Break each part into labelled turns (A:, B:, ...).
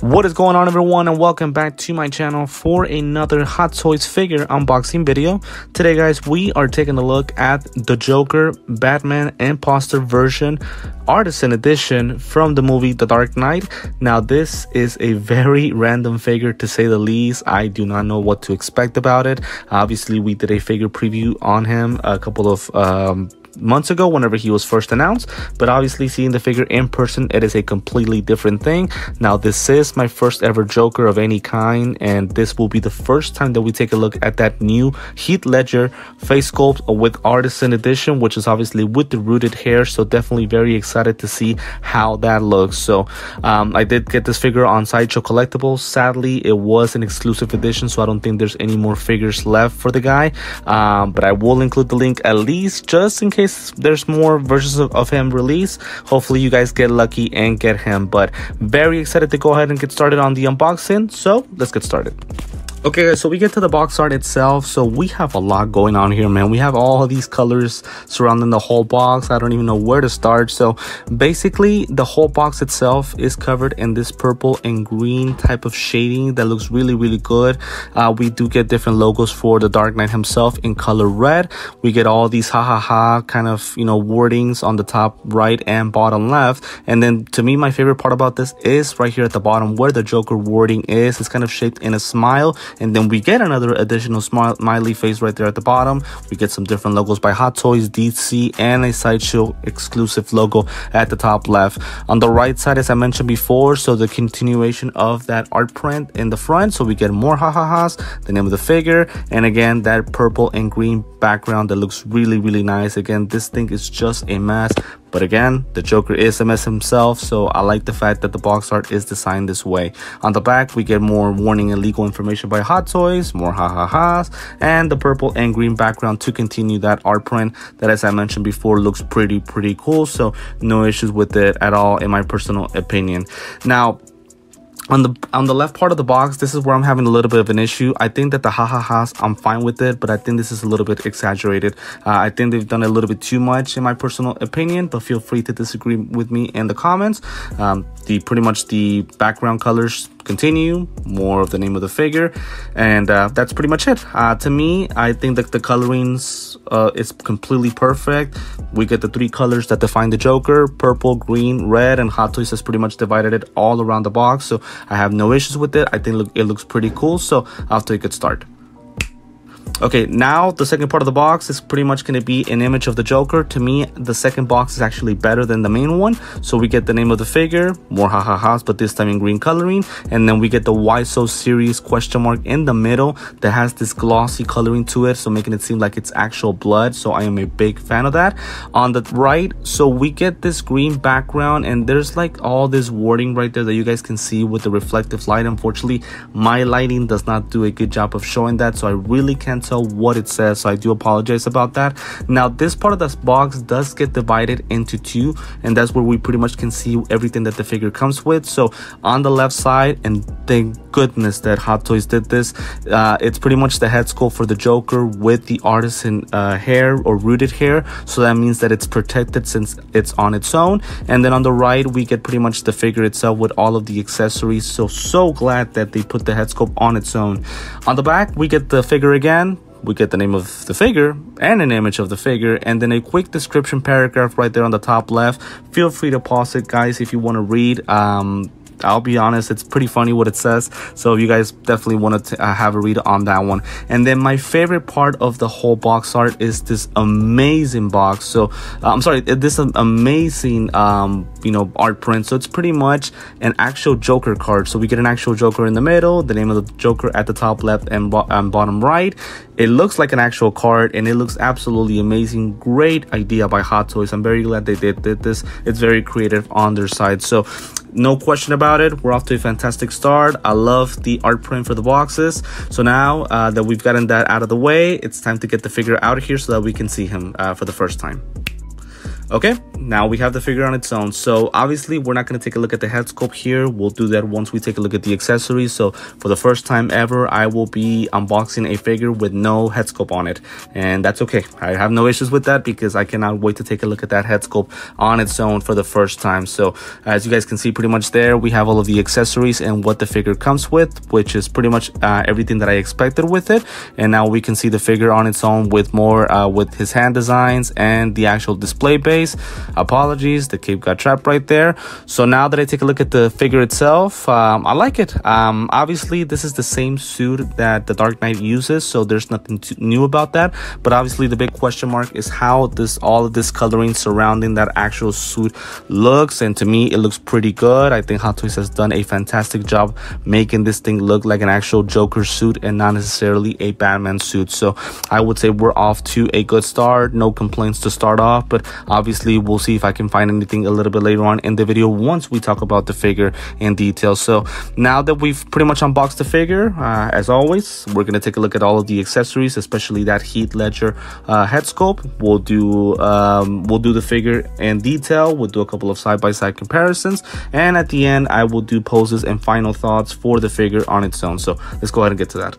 A: What is going on, everyone, and welcome back to my channel for another Hot Toys figure unboxing video. Today, guys, we are taking a look at the Joker Batman Imposter version Artisan edition from the movie The Dark Knight. Now, this is a very random figure, to say the least. I do not know what to expect about it. Obviously, we did a figure preview on him a couple of months ago whenever he was first announced, but obviously seeing the figure in person, it is a completely different thing. Now, this is my first ever Joker of any kind, and this will be the first time that we take a look at that new Heath Ledger face sculpt with Artisan edition, which is obviously with the rooted hair. So definitely very excited to see how that looks. So I did get this figure on Sideshow Collectibles. Sadly, it was an exclusive edition, so I don't think there's any more figures left for the guy, but I will include the link at least just in case there's more versions of him released. Hopefully you guys get lucky and get him, but very excited to go ahead and get started on the unboxing. So let's get started. Okay, guys, so we get to the box art itself. So we have a lot going on here, man. We have all these colors surrounding the whole box. I don't even know where to start. So basically, the whole box itself is covered in this purple and green type of shading that looks really, really good. We do get different logos for the Dark Knight himself in color red. We get all these ha ha ha kind of, you know, wordings on the top right and bottom left. And then to me, my favorite part about this is right here at the bottom where the Joker wording is. It's kind of shaped in a smile. And then we get another additional smiley face right there at the bottom. We get some different logos by Hot Toys, DC, and a Sideshow exclusive logo at the top left. On the right side, as I mentioned before, so the continuation of that art print in the front. So we get more ha-ha-has, the name of the figure, and again, that purple and green background that looks really, really nice. Again, this thing is just a mess. But again, the Joker is a mess himself, so I like the fact that the box art is designed this way. On the back, we get more warning and legal information by Hot Toys, more ha-ha-has, and the purple and green background to continue that art print that, as I mentioned before, looks pretty cool. So no issues with it at all, in my personal opinion. Now, on the left part of the box, this is where I'm having a little bit of an issue. I think that the ha-ha-has, I'm fine with it, but I think this is a little bit exaggerated. I think they've done a little bit too much, in my personal opinion, but feel free to disagree with me in the comments. Pretty much the background colors continue, more of the name of the figure, and that's pretty much it. To me, I think that the colorings is completely perfect. We get the three colors that define the Joker: purple, green, red, and Hot Toys has pretty much divided it all around the box, so I have no issues with it. I think it looks pretty cool, so I'll take a good start. Okay, now the second part of the box is pretty much going to be an image of the Joker. To me, the second box is actually better than the main one. So we get the name of the figure, more ha-ha-has, but this time in green coloring. And then we get the "Why So Serious?" question mark in the middle that has this glossy coloring to it, so making it seem like it's actual blood. So I am a big fan of that. On the right, so we get this green background, and there's like all this wording right there that you guys can see with the reflective light. Unfortunately, my lighting does not do a good job of showing that, so I really can't tell what it says, so I do apologize about that. Now, this part of this box does get divided into two, and that's where we pretty much can see everything that the figure comes with. So on the left side, and thank goodness that Hot Toys did this, it's pretty much the head sculpt for the Joker with the Artisan hair or rooted hair, so that means that it's protected since it's on its own. And then on the right, we get pretty much the figure itself with all of the accessories. So glad that they put the head sculpt on its own. On the back, we get the figure again. We get the name of the figure and an image of the figure, and then a quick description paragraph right there on the top left. Feel free to pause it, guys, if you want to read. I'll be honest, it's pretty funny what it says, so you guys definitely want to have a read on that one. And then my favorite part of the whole box art is this amazing box. So this amazing you know, art print. So it's pretty much an actual Joker card. So we get an actual Joker in the middle, the name of the Joker at the top left and bottom right. It looks like an actual card, and it looks absolutely amazing. Great idea by Hot Toys. I'm very glad they did this. It's very creative on their side, so no question about it. We're off to a fantastic start. I love the art print for the boxes. So now that we've gotten that out of the way, it's time to get the figure out of here so that we can see him for the first time. Okay, now we have the figure on its own. So obviously we're not going to take a look at the head sculpt here. We'll do that once we take a look at the accessories. So for the first time ever, I will be unboxing a figure with no head sculpt on it, and that's okay. I have no issues with that because I cannot wait to take a look at that head sculpt on its own for the first time. So as you guys can see, pretty much there we have all of the accessories and what the figure comes with, which is pretty much everything that I expected with it. And now we can see the figure on its own with more with his hand designs and the actual display base. Apologies, the cape got trapped right there. So now that I take a look at the figure itself, I like it. Obviously this is the same suit that the Dark Knight uses, so there's nothing new about that. But obviously the big question mark is how all of this coloring surrounding that actual suit looks, and to me it looks pretty good. I think Hot Toys has done a fantastic job making this thing look like an actual Joker suit and not necessarily a Batman suit. So I would say we're off to a good start. No complaints to start off, but obviously we'll see if I can find anything a little bit later on in the video once we talk about the figure in detail. So now that we've pretty much unboxed the figure, as always, we're going to take a look at all of the accessories, especially that Heath Ledger head sculpt. We'll do the figure in detail. We'll do a couple of side-by-side comparisons, and at the end I will do poses and final thoughts for the figure on its own. So let's go ahead and get to that.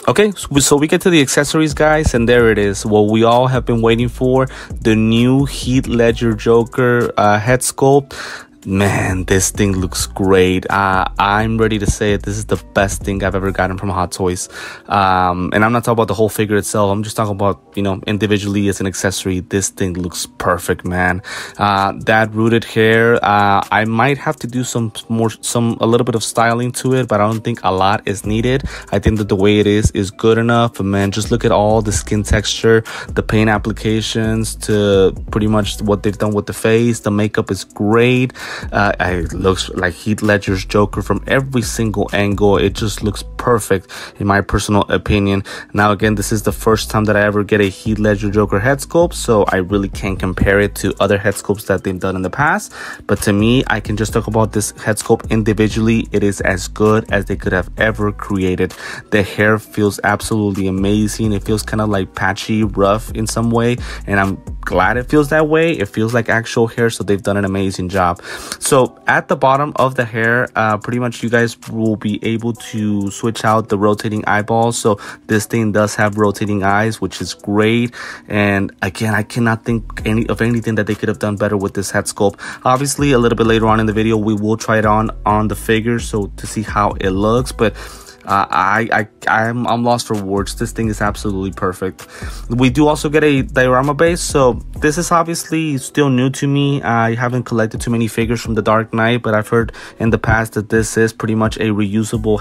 A: Okay, so we get to the accessories, guys, and there it is. What we all have been waiting for, the new Heath Ledger Joker head sculpt. Man, this thing looks great. I'm ready to say it. This is the best thing I've ever gotten from Hot Toys. And I'm not talking about the whole figure itself. I'm just talking about, you know, individually as an accessory. This thing looks perfect, man. That rooted hair, I might have to do a little bit of styling to it, but I don't think a lot is needed. I think that the way it is good enough. But man, just look at all the skin texture, the paint applications, to pretty much what they've done with the face. The makeup is great. It looks like Heath Ledger's Joker from every single angle. It just looks perfect in my personal opinion. Now again, this is the first time that I ever get a Heath Ledger Joker head sculpt, so I really can't compare it to other head sculpts that they've done in the past. But to me, I can just talk about this head sculpt individually. It is as good as they could have ever created. The hair feels absolutely amazing. It feels kind of like patchy, rough in some way, and I'm glad it feels that way. It feels like actual hair, so they've done an amazing job. So at the bottom of the hair, pretty much you guys will be able to switch out the rotating eyeballs. So this thing does have rotating eyes, which is great. And again, I cannot think of anything that they could have done better with this head sculpt. Obviously, a little bit later on in the video, we will try it on the figure, so to see how it looks. But I'm lost for words. This thing is absolutely perfect. We do also get a diorama base, so this is obviously still new to me. I haven't collected too many figures from the Dark Knight, but I've heard in the past that this is pretty much a reusable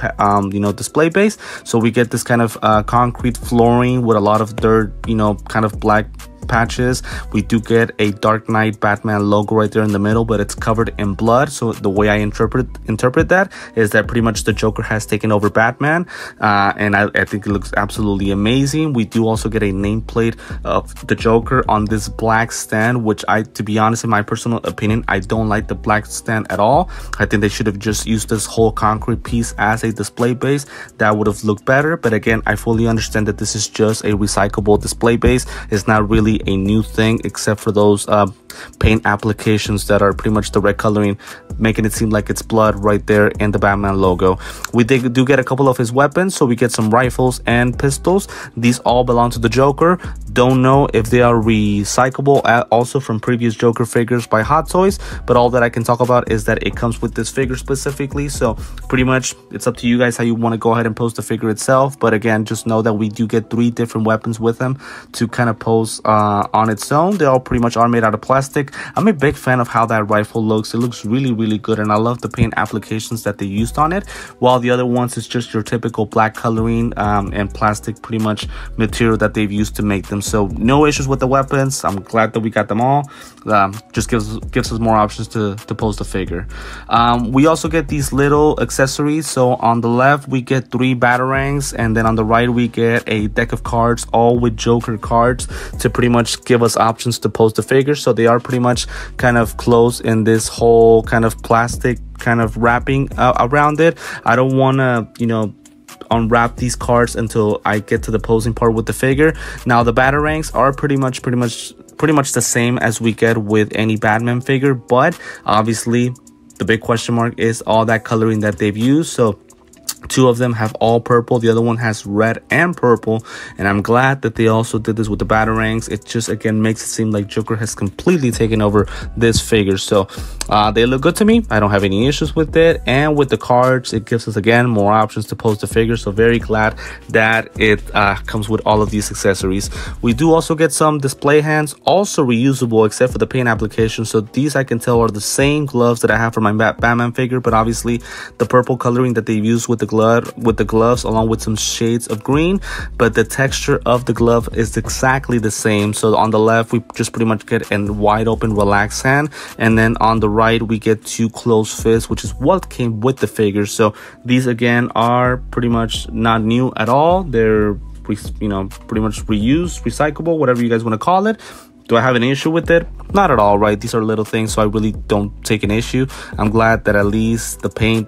A: display base. So we get this kind of concrete flooring with a lot of dirt, kind of black patches. We do get a Dark Knight Batman logo right there in the middle, but it's covered in blood. So the way I interpret that is that pretty much the Joker has taken over Batman, and I think it looks absolutely amazing. We do also get a nameplate of the Joker on this black stand, which to be honest, in my personal opinion, I don't like the black stand at all. I think they should have just used this whole concrete piece as a display base. That would have looked better. But again, I fully understand that this is just a recyclable display base. It's not really a new thing, except for those paint applications that are pretty much the red coloring, making it seem like it's blood right there in the Batman logo. We do get a couple of his weapons, so we get some rifles and pistols. These all belong to the Joker. Don't know if they are recyclable also from previous Joker figures by Hot Toys, but all that I can talk about is that it comes with this figure specifically. So pretty much it's up to you guys how you want to go ahead and pose the figure itself. But again, just know that we do get 3 different weapons with them to kind of pose on its own. They all pretty much are made out of plastic. I'm a big fan of how that rifle looks. It looks really, really good, and I love the paint applications that they used on it, while the other ones is just your typical black coloring and plastic pretty much material that they've used to make them. So no issues with the weapons. I'm glad that we got them all. Just gives us more options to pose the figure. We also get these little accessories. So on the left we get 3 batarangs, and then on the right we get a deck of cards, all with Joker cards, to pretty much give us options to pose the figure. So they are pretty much kind of closed in this whole kind of plastic kind of wrapping around it. I don't want to unwrap these cards until I get to the posing part with the figure. Now the batarangs are pretty much pretty much the same as we get with any Batman figure, but obviously the big question mark is all that coloring that they've used. So two of them have all purple, the other one has red and purple, and I'm glad that they also did this with the batarangs. It just again makes it seem like Joker has completely taken over this figure. So they look good to me. I don't have any issues with it, and with the cards it gives us again more options to pose the figure. So very glad that it comes with all of these accessories. We do also get some display hands, also reusable except for the paint application. So these I can tell are the same gloves that I have for my Batman figure, but obviously the purple coloring that they've used with the gloves along with some shades of green, but the texture of the glove is exactly the same. So on the left we just pretty much get a wide open relaxed hand, and then on the right we get two closed fists, which is what came with the figure. So these again are pretty much not new at all. They're pretty much reused, recyclable, whatever you guys want to call it. Do I have an issue with it? Not at all, right? These are little things, so I really don't take an issue. I'm glad that at least the paint,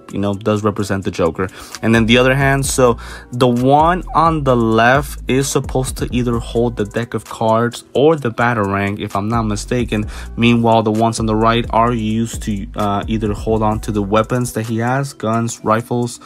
A: does represent the Joker. And then the other hand, so the one on the left is supposed to either hold the deck of cards or the batarang, if I'm not mistaken. Meanwhile, the ones on the right are used to either hold on to the weapons that he has, guns, rifles,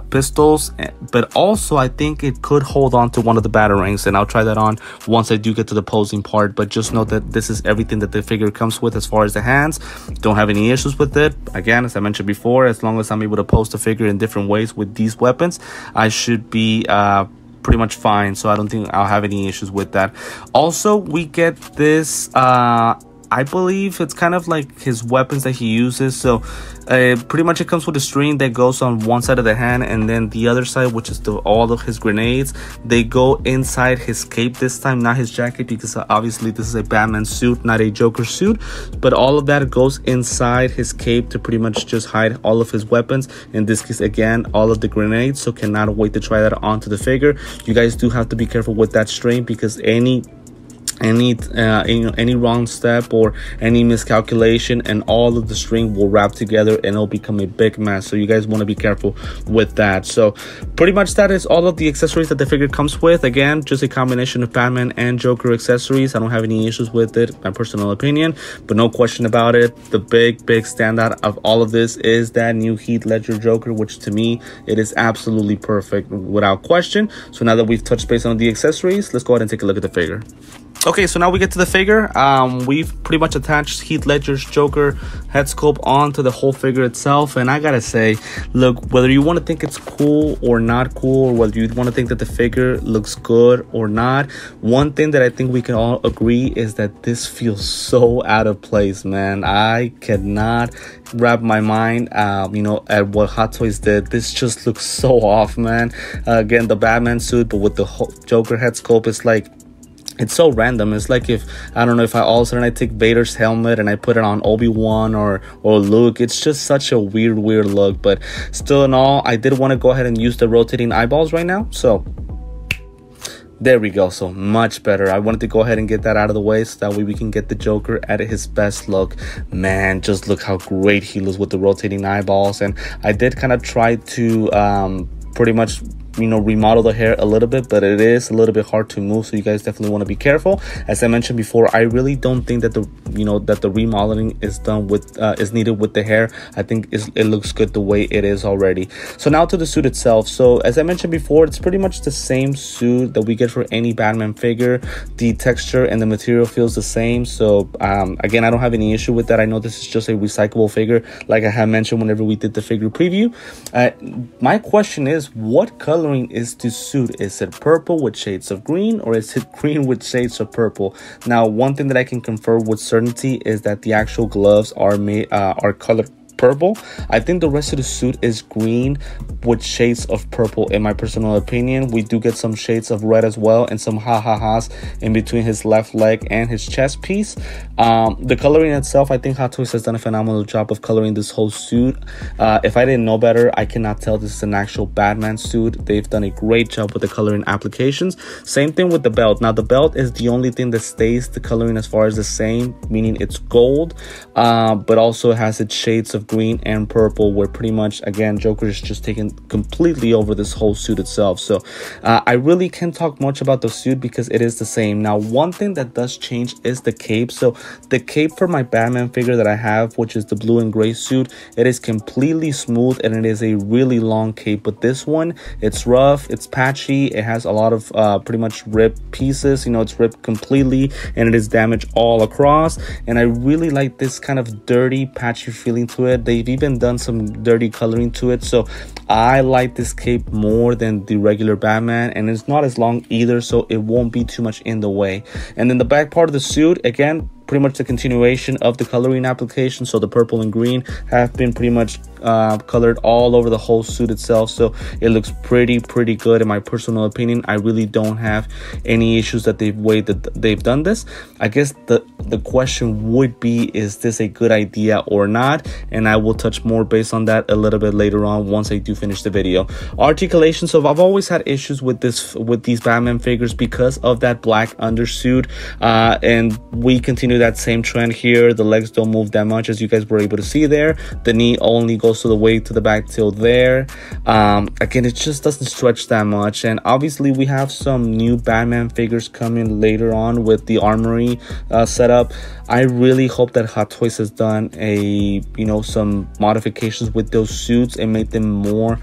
A: pistols, but also I think it could hold on to one of the batarangs, and I'll try that on once I do get to the posing part. But just note that this is everything that the figure comes with as far as the hands. Don't have any issues with it. Again, as I mentioned before, as long as I'm able to pose the figure in different ways with these weapons, I should be pretty much fine. So I don't think I'll have any issues with that. Also, we get this I believe it's kind of like his weapons that he uses. So pretty much it comes with a string that goes on one side of the hand, and then the other side, which is all of his grenades, they go inside his cape this time, not his jacket, because obviously this is a Batman suit, not a Joker suit. But all of that goes inside his cape to pretty much just hide all of his weapons. In this case, again, all of the grenades. So cannot wait to try that onto the figure. You guys do have to be careful with that string, because any wrong step or any miscalculation and all of the string will wrap together and it'll become a big mess. So you guys want to be careful with that. So pretty much that is all of the accessories that the figure comes with. Again, just a combination of Batman and Joker accessories. I don't have any issues with it, my personal opinion, but no question about it. The big standout of all of this is that new Heath Ledger Joker, which to me it is absolutely perfect without question. So now that we've touched base on the accessories, let's go ahead and take a look at the figure. Okay, so now we get to the figure. We've pretty much attached Heath Ledger's Joker head sculpt onto the whole figure itself, and I gotta say, look, whether you want to think it's cool or not cool, or whether you want to think that the figure looks good or not, one thing that I think we can all agree is that this feels so out of place, man. I cannot wrap my mind at what Hot Toys did. This just looks so off, man. Again, the Batman suit, but with the whole Joker head sculpt, it's like, it's so random. It's like if, I don't know, if all of a sudden I take Vader's helmet and I put it on Obi-Wan or Luke. It's just such a weird look. But still in all, I did want to go ahead and use the rotating eyeballs right now. So there we go. So much better. I wanted to go ahead and get that out of the way so that way we can get the Joker at his best look. Man, just look how great he looks with the rotating eyeballs. And I did kind of try to pretty much remodel the hair a little bit, but it is a little bit hard to move, so you guys definitely want to be careful. As I mentioned before, I really don't think that the remodeling is done with is needed with the hair. I think it looks good the way it is already. So now to the suit itself. So as I mentioned before, it's pretty much the same suit that we get for any Batman figure. The texture and the material feels the same. So again, I don't have any issue with that. I know this is just a recyclable figure, like I had mentioned whenever we did the figure preview. My question is, what color is to suit? Is it purple with shades of green, or is it green with shades of purple? Now, one thing that I can confirm with certainty is that the actual gloves are colored purple. I think the rest of the suit is green with shades of purple, in my personal opinion. We do get some shades of red as well, and some ha-ha-has in between his left leg and his chest piece. The coloring itself, I think Hot Toys has done a phenomenal job of coloring this whole suit. If I didn't know better, I cannot tell this is an actual Batman suit. They've done a great job with the coloring applications. Same thing with the belt. Now, the belt is the only thing that stays the coloring as far as the same, meaning it's gold, but also has its shades of green and purple, where pretty much, again, Joker is just taking completely over this whole suit itself. So I really can't talk much about the suit because it is the same. Now, one thing that does change is the cape. So the cape for my Batman figure that I have, which is the blue and gray suit, it is completely smooth and it is a really long cape. But this one, it's rough, it's patchy, it has a lot of pretty much ripped pieces. You know, it's ripped completely and it is damaged all across. And I really like this kind of dirty, patchy feeling to it. They've even done some dirty coloring to it. So I like this cape more than the regular Batman, and it's not as long either, so it won't be too much in the way. And then the back part of the suit, again, pretty much the continuation of the coloring application. So the purple and green have been pretty much colored all over the whole suit itself, so it looks pretty good in my personal opinion. I really don't have any issues that they've done this. I guess the question would be, is this a good idea or not? And I will touch more based on that a little bit later on once I do finish the video. Articulation. So I've always had issues with these Batman figures because of that black undersuit, and we continue that same trend here. The legs don't move that much, as you guys were able to see there. The knee only goes to the way to the back till there. Again, it just doesn't stretch that much. And obviously we have some new Batman figures coming later on with the armory setup. I really hope that Hot Toys has done some modifications with those suits and made them more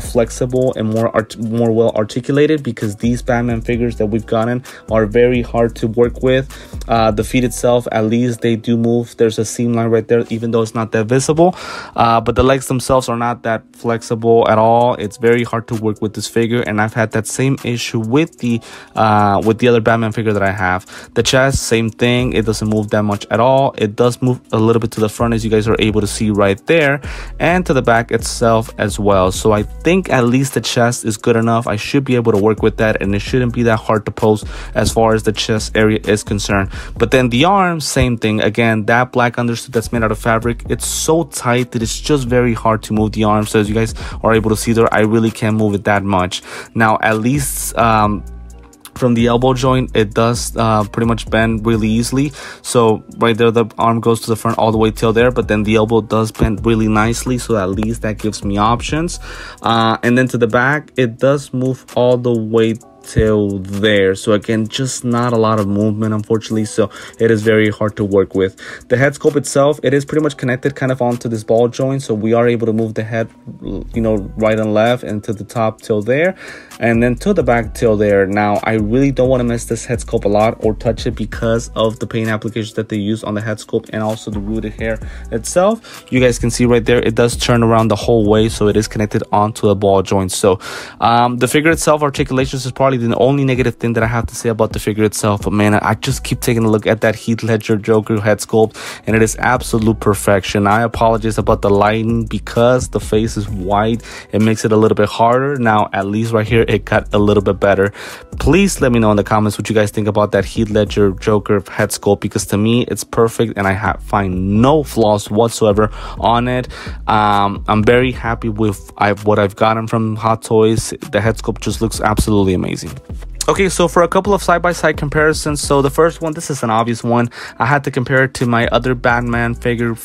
A: flexible and more well articulated, because these Batman figures that we've gotten are very hard to work with. The feet itself, at least they do move. There's a seam line right there, even though it's not that visible, but the legs themselves are not that flexible at all. It's very hard to work with this figure, and I've had that same issue with the other Batman figure that I have. The chest, same thing, it doesn't move that much at all. It does move a little bit to the front, as you guys are able to see right there, and to the back itself as well. So I think at least the chest is good enough. I should be able to work with that, and it shouldn't be that hard to pose as far as the chest area is concerned. But then the arms, same thing. Again, that black undersuit that's made out of fabric, it's so tight that it's just very hard to move the arms. So as you guys are able to see there, I really can't move it that much. Now, at least from the elbow joint, it does pretty much bend really easily. So right there, the arm goes to the front all the way till there, but then the elbow does bend really nicely, so at least that gives me options. And then to the back, it does move all the way till there. So again, just not a lot of movement, unfortunately, so it is very hard to work with. The head sculpt itself, it is pretty much connected kind of onto this ball joint, so we are able to move the head, right and left, and to the top till there, and then to the back till there. Now, I really don't want to mess this head sculpt a lot or touch it because of the paint applications that they use on the head sculpt and also the rooted hair itself. You guys can see right there, it does turn around the whole way, so it is connected onto the ball joint. So the figure itself, articulations is probably the only negative thing that I have to say about the figure itself. But man, I just keep taking a look at that Heath Ledger Joker head sculpt, and it is absolute perfection. I apologize about the lighting because the face is white. It makes it a little bit harder. Now, at least right here, it got a little bit better. Please let me know in the comments what you guys think about that Heath Ledger Joker head sculpt, because to me, it's perfect and I find no flaws whatsoever on it. I'm very happy with what I've gotten from Hot Toys. The head sculpt just looks absolutely amazing. Okay, so for a couple of side-by-side comparisons, so the first one, this is an obvious one. I had to compare it to my other Batman figure,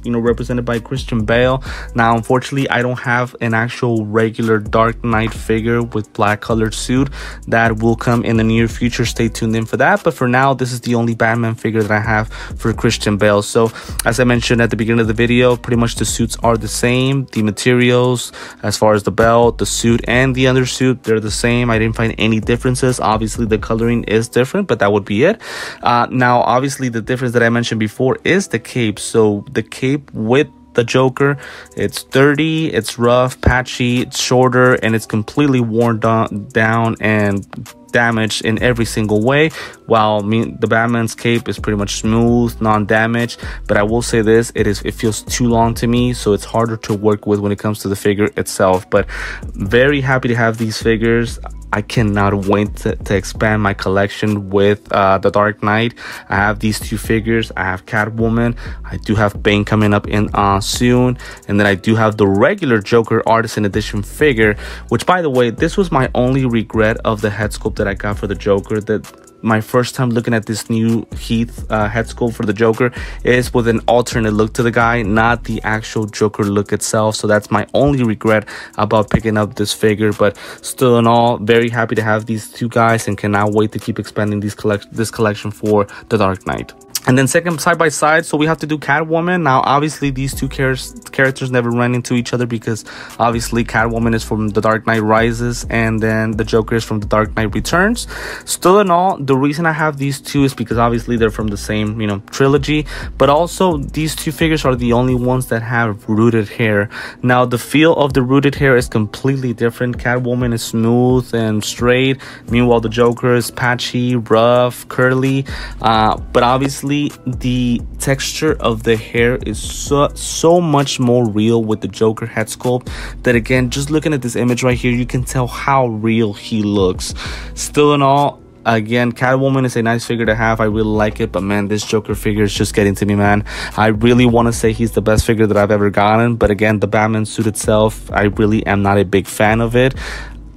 A: represented by Christian Bale. Now, unfortunately, I don't have an actual regular Dark Knight figure with black colored suit. That will come in the near future. Stay tuned in for that. But for now, this is the only Batman figure that I have for Christian Bale. So, as I mentioned at the beginning of the video, pretty much the suits are the same. The materials, as far as the belt, the suit, and the undersuit, they're the same. I didn't find any differences. Obviously the coloring is different, but that would be it. Now obviously the difference that I mentioned before is the cape. So the cape with the Joker, it's dirty, it's rough, patchy, it's shorter, and it's completely worn down and damaged in every single way, while the Batman's cape is pretty much smooth, non-damaged. But I will say this, it feels too long to me, so it's harder to work with when it comes to the figure itself. But very happy to have these figures. I cannot wait to expand my collection with the Dark Knight. I have these two figures. I have Catwoman. I do have Bane coming up in soon. And then I do have the regular Joker Artisan Edition figure, which, by the way, this was my only regret of the head sculpt that I got for the Joker. That my first time looking at this new Heath head sculpt for the Joker is with an alternate look to the guy, not the actual Joker look itself. So that's my only regret about picking up this figure. But still in all, very happy to have these two guys and cannot wait to keep expanding this collection for the Dark Knight. And then second, side by side, so we have to do Catwoman. Now, obviously, these two characters never ran into each other because obviously Catwoman is from The Dark Knight Rises and then the Joker is from The Dark Knight Returns. Still in all, the reason I have these two is because obviously they're from the same, trilogy. But also, these two figures are the only ones that have rooted hair. Now, the feel of the rooted hair is completely different. Catwoman is smooth and straight. Meanwhile, the Joker is patchy, rough, curly. But obviously, the texture of the hair is so much more real with the Joker head sculpt that, again, just looking at this image right here, you can tell how real he looks. Still in all, again, Catwoman is a nice figure to have. I really like it, but man, this Joker figure is just getting to me, man. I really want to say he's the best figure that I've ever gotten, but again, the Batman suit itself, I really am not a big fan of it.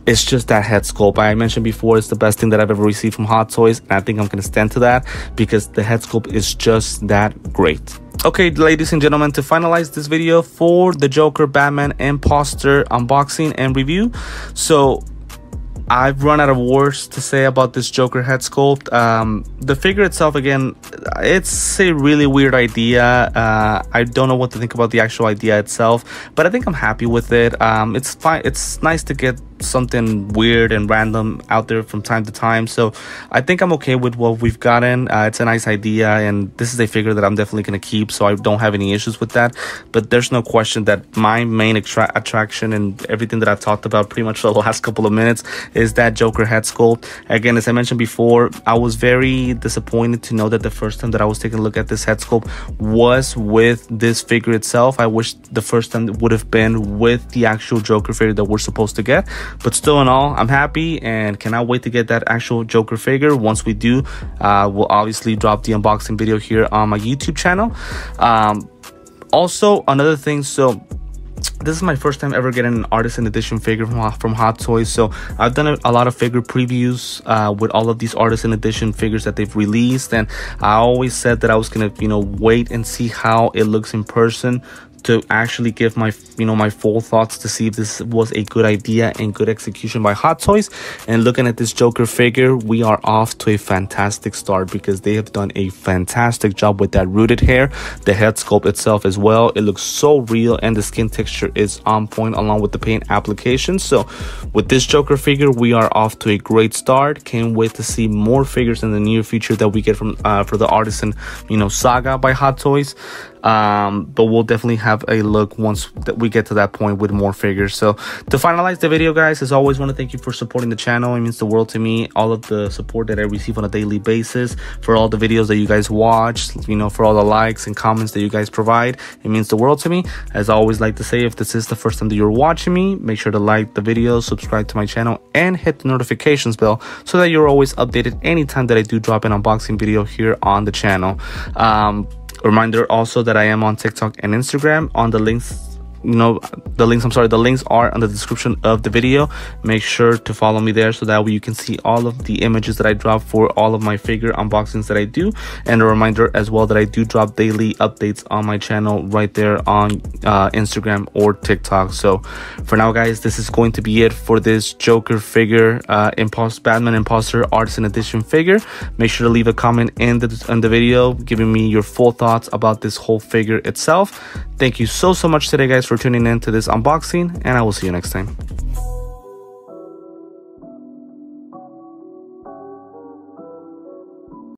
A: It's just that head sculpt. I mentioned before, it's the best thing that I've ever received from Hot Toys, and I think I'm going to stand to that because the head sculpt is just that great. Okay, ladies and gentlemen, to finalize this video for the Joker Batman Imposter unboxing and review, so I've run out of words to say about this Joker head sculpt. The figure itself, again, it's a really weird idea. I don't know what to think about the actual idea itself, but I think I'm happy with it. It's fine. It's nice to get something weird and random out there from time to time, so I think I'm okay with what we've gotten. It's a nice idea, and this is a figure that I'm definitely going to keep, so I don't have any issues with that. But there's no question that my main attraction and everything that I've talked about pretty much for the last couple of minutes is that Joker head sculpt. Again, as I mentioned before, I was very disappointed to know that the first time that I was taking a look at this head sculpt was with this figure itself. I wish the first time would have been with the actual Joker figure that we're supposed to get. But still in all, I'm happy and cannot wait to get that actual Joker figure. Once we do, we'll obviously drop the unboxing video here on my YouTube channel. Also, another thing, so this is my first time ever getting an Artisan edition figure from Hot Toys. So I've done a lot of figure previews with all of these Artisan edition figures that they've released, and I always said that I was gonna wait and see how it looks in person to actually give my my full thoughts to see if this was a good idea and good execution by Hot Toys. And looking at this Joker figure, we are off to a fantastic start because they have done a fantastic job with that rooted hair, the head sculpt itself as well. It looks so real, and the skin texture is on point along with the paint application. So with this Joker figure, we are off to a great start. Can't wait to see more figures in the near future that we get from for the Artisan saga by Hot Toys. But we'll definitely have a look once that we get to that point with more figures. So to finalize the video, guys, as always, want to thank you for supporting the channel. It means the world to me. All of the support that I receive on a daily basis, for all the videos that you guys watch, for all the likes and comments that you guys provide, it means the world to me. As I always like to say, if this is the first time that you're watching me, make sure to like the video, subscribe to my channel, and hit the notifications bell so that you're always updated anytime that I do drop an unboxing video here on the channel. Reminder also that I am on TikTok and Instagram. On the links, the links are on the description of the video. Make sure to follow me there so that way you can see all of the images that I drop for all of my figure unboxings that I do. And a reminder as well that I do drop daily updates on my channel right there on Instagram or TikTok. So for now, guys, this is going to be it for this Joker figure, Batman Imposter Artisan Edition figure. Make sure to leave a comment in the video giving me your full thoughts about this whole figure itself. Thank you so much today, guys, for tuning in to this unboxing, and I will see you next time.